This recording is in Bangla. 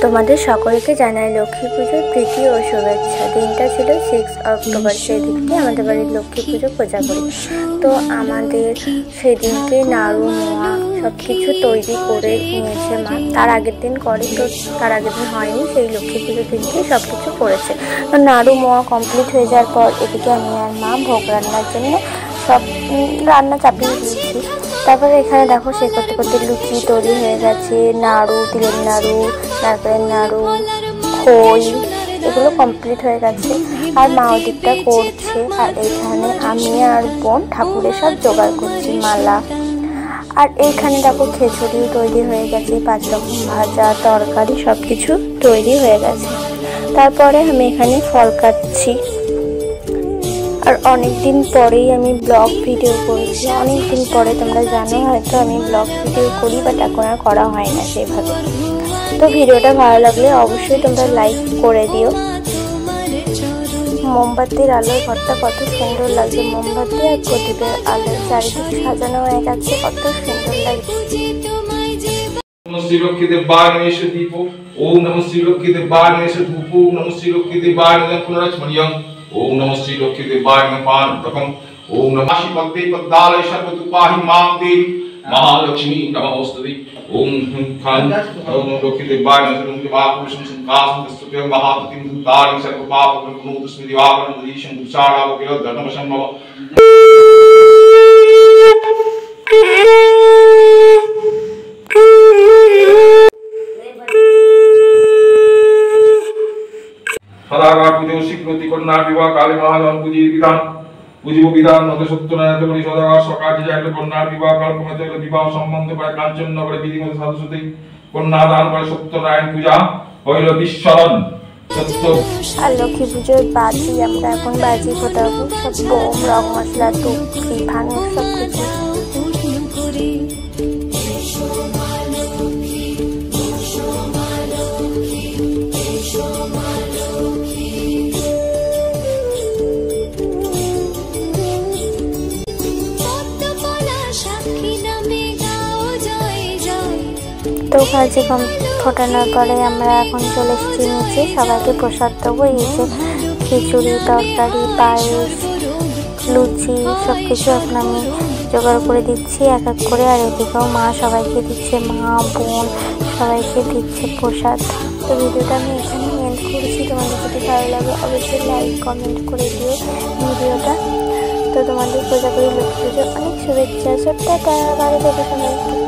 তোমাদের সকলকে জানাই লক্ষ্মী পুজোর প্রীতি ও শুভেচ্ছা। দিনটা ছিল 6 অক্টোবর। সেদিনকে আমাদের বাড়ির লক্ষ্মী পুজো পূজা করি। তো আমাদের সেদিনকে নাড়ু মোয়া সব কিছু তৈরি করে নিয়েছে মা। তার আগের দিন করে, তো তার আগের দিন হয়নি, সেই লক্ষ্মী পুজোর দিনকে সব কিছু করেছে। তো নাড়ু মোয়া কমপ্লিট হয়ে যাওয়ার পর এদিকে আমি আর মা ভোগ রান্নার জন্য সব রান্না চাপিয়ে দিয়েছি। তারপরে এখানে দেখো সে করতে করতে লুচি তৈরি হয়ে গেছে, নাড়ু, তিলের নাড়ু, নারকেলের নাড়ু, খই, এগুলো কমপ্লিট হয়ে গেছে। আর মা ওদিকটা করছে, আর এইখানে আমি আর বোন ঠাকুরের সব জোগাড় করছি, মালা। আর এইখানে দেখো খিচুড়ি তৈরি হয়ে গেছে, 5 রকম ভাজা, তরকারি সব কিছু তৈরি হয়ে গেছে। তারপরে আমি এখানে ফল কাটছি। আর অনেক দিন পরেই আমি ব্লগ ভিডিও করেছি, অনেক দিন পরে। তোমরা জানো হয়তো আমি ব্লগ ভিডিও করি, বাট এখন আর করা হয় না সেভাবে। তো ভিডিওটা ভালো লাগলে অবশ্যই তোমরা লাইক করে দিও। মোমবাতির আলোয় ঘরটা কত সুন্দর লাগছে, মোমবাতি আর প্রদীপের আলোয় চারিদিকে সাজানো হয়ে গেছে, কত সুন্দর লাগছে। শ্রী লক্ষ্মী দেবায় নমঃ দীপো ওম নমঃ শ্রী লক্ষ্মী দেবায় নমঃ ধূপো ওম নমঃ শ্রী লক্ষ্মী দেবায় নমঃ পুনরস্মরণীয়ং ওম নমঃ শ্রী লক্ষ্মী দেবায় নমঃ পানতকং ওম নমঃ শিবতে পদ্মালয় সর্বতু পাহি মাং দেবী মহালক্ষ্মী নমস্তুতে ওম খান ওম লক্ষ্মী দেবায় নমঃ দেবাপুরুষং সংকাসং তস্তুভ্যং মহাপতিং দুতারিং সর্বপাপং প্রণুতস্মি দিবাপরং মুদীশং দুঃসারাবকিল ধর্মশং নমঃ। সদাগর পুজো স্বীকৃতি কন্যা বিবাহ কালী মহাজন পুজির বিধান পুজিব বিধান নদ সত্যনারায়ণ বলি সদাগর সকাল যে একটা কন্যার বিবাহ কল্পনাতে বিবাহ সম্বন্ধ করে কাঞ্চননগরে বিধিমত সাধুসুতে কন্যা দান করে সত্যনারায়ণ পূজা হইল বিশ্বরণ সত্য। আর লক্ষ্মী পুজোর বাজি আমরা এখন বাজি ফোটাবো, সব বোম, রং মশলা, টুকরি, ভাঙর সব কিছু। তো বাজি ফোটানোর পরে আমরা এখন চলে এসেছি নিচে, সবাইকে প্রসাদ দেবো। এই যে খিচুড়ি, তরকারি, পায়েস, লুচি সব কিছু এখন আমি জোগাড় করে দিচ্ছি এক এক করে। আর এদিকেও মা সবাইকে দিচ্ছে, মা বোন সবাইকে দিচ্ছে প্রসাদ। তো ভিডিওটা আমি এখানে এন্ড করছি। তোমাদের যদি ভালো লাগে অবশ্যই লাইক কমেন্ট করে দিও ভিডিওটা। তো তোমাদের পূজা করি লক্ষ্মী পুজোর অনেক শুভেচ্ছা। টাটা, ভালো থেকো সবাই।